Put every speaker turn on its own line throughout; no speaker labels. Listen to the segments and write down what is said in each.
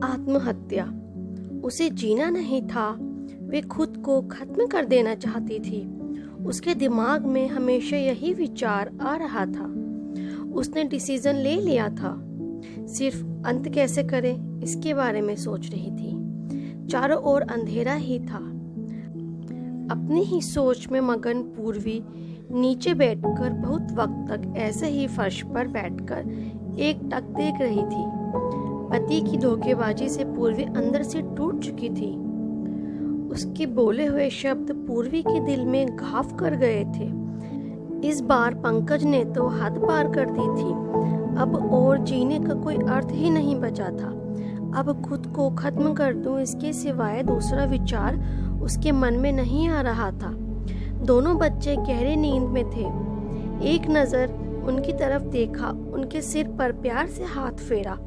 आत्महत्या उसे जीना नहीं था, वे खुद को खत्म कर देना चाहती थी। उसके दिमाग में हमेशा यही विचार आ रहा था। उसने डिसीजन ले लिया था, सिर्फ अंत कैसे करें इसके बारे में सोच रही थी। चारों ओर अंधेरा ही था। अपनी ही सोच में मगन पूर्वी नीचे बैठकर बहुत वक्त तक ऐसे ही फर्श पर बैठकर एकटक देख रही थी। पति की धोखेबाजी से पूर्वी अंदर से टूट चुकी थी। उसके बोले हुए शब्द पूर्वी के दिल में घाव कर गए थे। इस बार पंकज ने तो हद पार कर दी थी। अब और जीने का कोई अर्थ ही नहीं बचा था। अब खुद को खत्म कर दूं, इसके सिवाय दूसरा विचार उसके मन में नहीं आ रहा था। दोनों बच्चे गहरी नींद में थे। एक नजर उनकी तरफ देखा, उनके सिर पर प्यार से हाथ फेरा।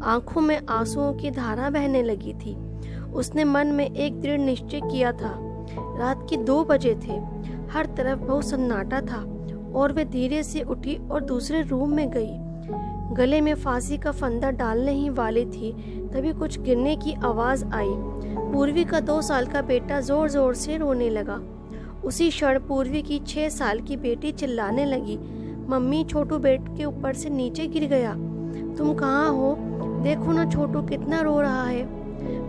आंखों में आंसुओं की धारा बहने लगी थी। उसने मन में एक दृढ़ निश्चय किया था। रात के 2 बजे थे। हर तरफ बहुत सन्नाटा था और वे धीरे से उठी और दूसरे रूम में गई। गले में फांसी का फंदा डालने ही वाली थी, तभी कुछ गिरने की आवाज आई। पूर्वी का 2 साल का बेटा जोर जोर से रोने लगा। उसी क्षण पूर्वी की 6 साल की बेटी चिल्लाने लगी, मम्मी छोटू बेड के ऊपर से नीचे गिर गया। तुम कहाँ हो? देखो ना छोटू कितना रो रहा है।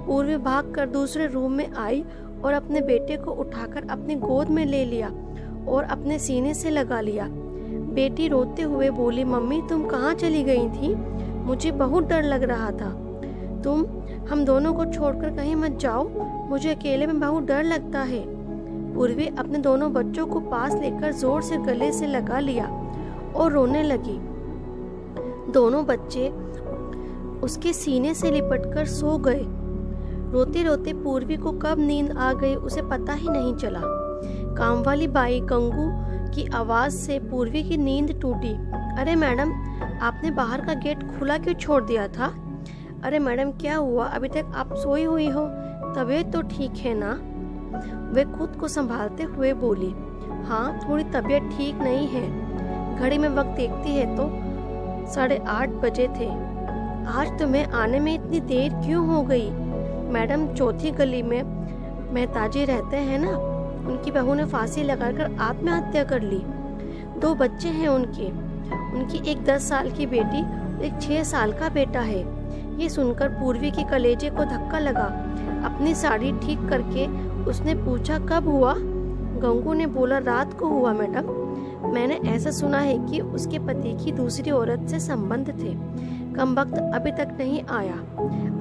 पूर्वी भागकर दूसरे रूम में आई और अपने बेटे को उठाकर अपनी गोद में ले लिया और अपने सीने से लगा लिया। बेटी रोते हुए बोली, मम्मी तुम कहाँ चली गई थी? मुझे बहुत डर लग रहा था। तुम हम दोनों को छोड़कर कहीं मत जाओ, मुझे अकेले में बहुत डर लगता है। पूर्वी अपने दोनों बच्चों को पास लेकर जोर से गले से लगा लिया और रोने लगी। दोनों बच्चे उसके सीने से लिपटकर सो गए। रोते रोते पूर्वी को कब नींद आ गई उसे पता ही नहीं चला। काम वाली बाई गंगू की आवाज से पूर्वी की नींद टूटी। अरे मैडम, आपने बाहर का गेट खुला क्यों छोड़ दिया था? अरे मैडम क्या हुआ? अभी तक आप सोई हुई हो, तबीयत तो ठीक है ना? वे खुद को संभालते हुए बोली, हाँ थोड़ी तबीयत ठीक नहीं है। घड़ी में वक्त देखती है तो 8:30 बजे थे। आज तुम्हें आने में इतनी देर क्यों हो गई? मैडम चौथी गली में मेहताजी रहते हैं ना, उनकी बहू ने फांसी लगाकर आत्महत्या कर ली। 2 बच्चे हैं उनकी एक 10 साल की बेटी, एक 6 साल का बेटा है। ये सुनकर पूर्वी की कलेजे को धक्का लगा। अपनी साड़ी ठीक करके उसने पूछा, कब हुआ? गंगू ने बोला, रात को हुआ मैडम। मैंने ऐसा सुना है कि उसके पति की दूसरी औरत से संबंध थे। कमबख्त अभी तक नहीं आया।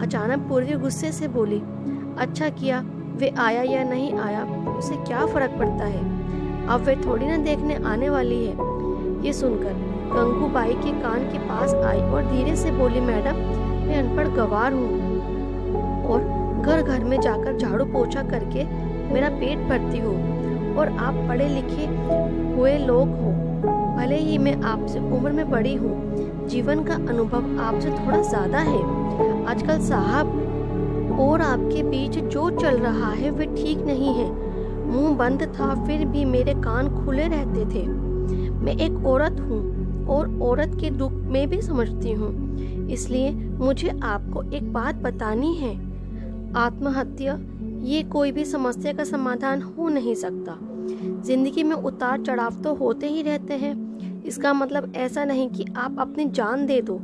अचानक पूर्वी गुस्से से बोली, अच्छा किया, वे आया या नहीं आया उसे क्या फर्क पड़ता है, अब वे थोड़ी ना देखने आने वाली है। ये सुनकर गंगू बाई के कान के पास आई और धीरे से बोली, मैडम मैं अनपढ़ गवार हूँ और घर घर में जाकर झाड़ू पोछा करके मेरा पेट भरती हूँ और आप पढ़े लिखे हुए लोग हो। भले ही मैं आपसे उम्र में बड़ी हूँ, जीवन का अनुभव आपसे थोड़ा ज्यादा है। आजकल साहब और आपके बीच जो चल रहा है वे ठीक नहीं है। मुंह बंद था फिर भी मेरे कान खुले रहते थे। मैं एक औरत हूँ और औरत के दुख में भी समझती हूँ, इसलिए मुझे आपको एक बात बतानी है। आत्महत्या ये कोई भी समस्या का समाधान हो नहीं सकता। जिंदगी में उतार चढ़ाव तो होते ही रहते हैं। इसका मतलब ऐसा नहीं कि आप अपनी जान दे दो।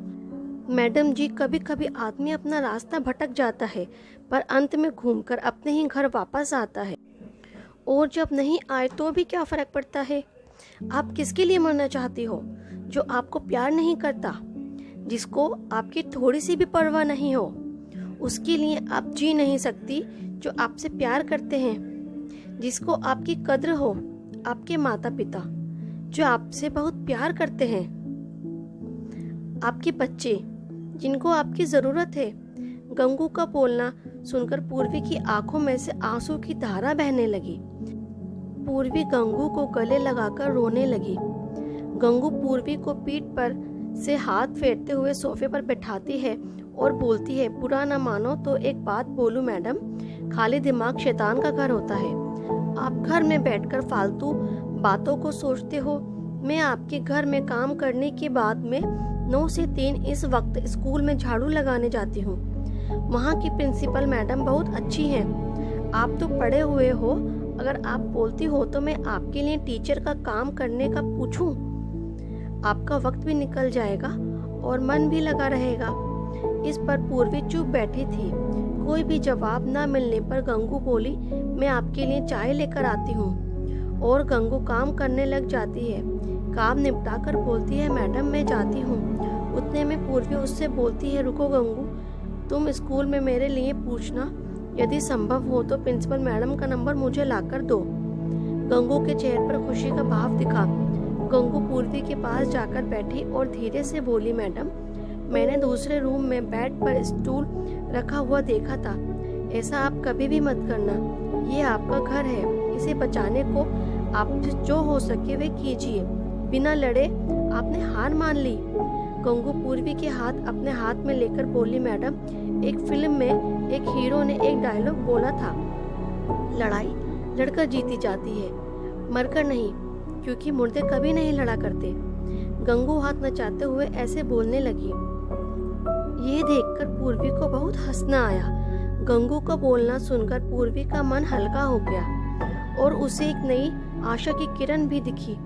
मैडम जी, कभी कभी आदमी अपना रास्ता भटक जाता है पर अंत में घूमकर अपने ही घर वापस आता है, और जब नहीं आए तो भी क्या फर्क पड़ता है। आप किसके लिए मरना चाहती हो? जो आपको प्यार नहीं करता, जिसको आपकी थोड़ी सी भी परवाह नहीं हो, उसके लिए आप जी नहीं सकती। जो आपसे प्यार करते हैं, जिसको आपकी कद्र हो, आपके माता पिता जो आपसे बहुत प्यार करते हैं, आपके बच्चे जिनको आपकी जरूरत है। गंगू का बोलना सुनकर पूर्वी की आंखों में से आंसू की धारा बहने लगी। पूर्वी गंगू को गले लगाकर रोने लगी। गंगू पूर्वी को पीठ पर से हाथ फेरते हुए सोफे पर बैठाती है और बोलती है, बुरा ना मानो तो एक बात बोलूं मैडम, खाली दिमाग शैतान का घर होता है। आप घर में बैठकर फालतू बातों को सोचते हो। मैं आपके घर में काम करने के बाद में 9 से 3 इस वक्त स्कूल में झाड़ू लगाने जाती हूँ। वहाँ की प्रिंसिपल मैडम बहुत अच्छी हैं। आप तो पढ़े हुए हो, अगर आप बोलती हो तो मैं आपके लिए टीचर का काम करने का पूछूं? आपका वक्त भी निकल जाएगा और मन भी लगा रहेगा। इस पर पूर्वी चुप बैठी थी। कोई भी जवाब न मिलने पर गंगू बोली, मैं आपके लिए चाय लेकर आती हूँ। और गंगू काम करने लग जाती है। काम निपटा कर बोलती है, मैडम मैं जाती हूँ। उतने में पूर्वी उससे बोलती है, रुको गंगू, तुम स्कूल में मेरे लिए पूछना, यदि संभव हो तो प्रिंसिपल मैडम का नंबर मुझे लाकर दो। गंगू के चेहरे पर खुशी का भाव दिखा। गंगू पूर्वी के पास जाकर बैठी और धीरे से बोली, मैडम मैंने दूसरे रूम में बेड पर स्टूल रखा हुआ देखा था। ऐसा आप कभी भी मत करना, ये आपका घर है। इसे बचाने को आप जो हो सके वे कीजिए। बिना लड़े आपने हार मान ली। गंगू पूर्वी के हाथ अपने हाथ में लेकर बोली, मैडम एक फिल्म में एक हीरो ने एक डायलॉग बोला था, लड़ाई लड़कर जीती जाती है, मरकर नहीं, क्योंकि मुर्दे कभी नहीं लड़ा करते। गंगू हाथ नचाते हुए ऐसे बोलने लगी। ये देखकर पूर्वी को बहुत हंसना आया। गंगू का बोलना सुनकर पूर्वी का मन हल्का हो गया और उसे एक नई आशा की किरण भी दिखी।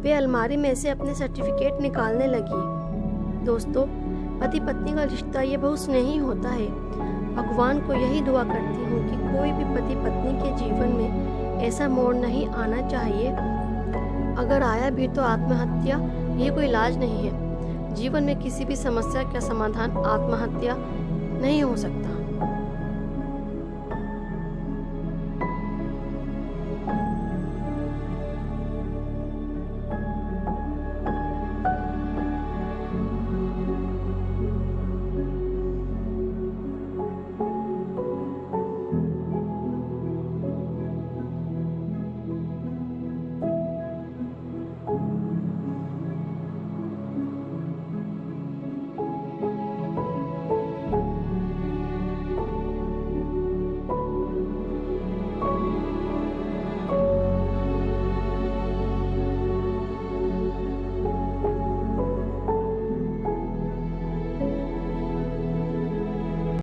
वे अलमारी में से अपने सर्टिफिकेट निकालने लगी। दोस्तों, पति पत्नी का रिश्ता ये बहुत स्नेही होता है। भगवान को यही दुआ करती हूँ कि कोई भी पति पत्नी के जीवन में ऐसा मोड़ नहीं आना चाहिए। अगर आया भी तो आत्महत्या ये कोई इलाज नहीं है। जीवन में किसी भी समस्या का समाधान आत्महत्या नहीं हो सकता।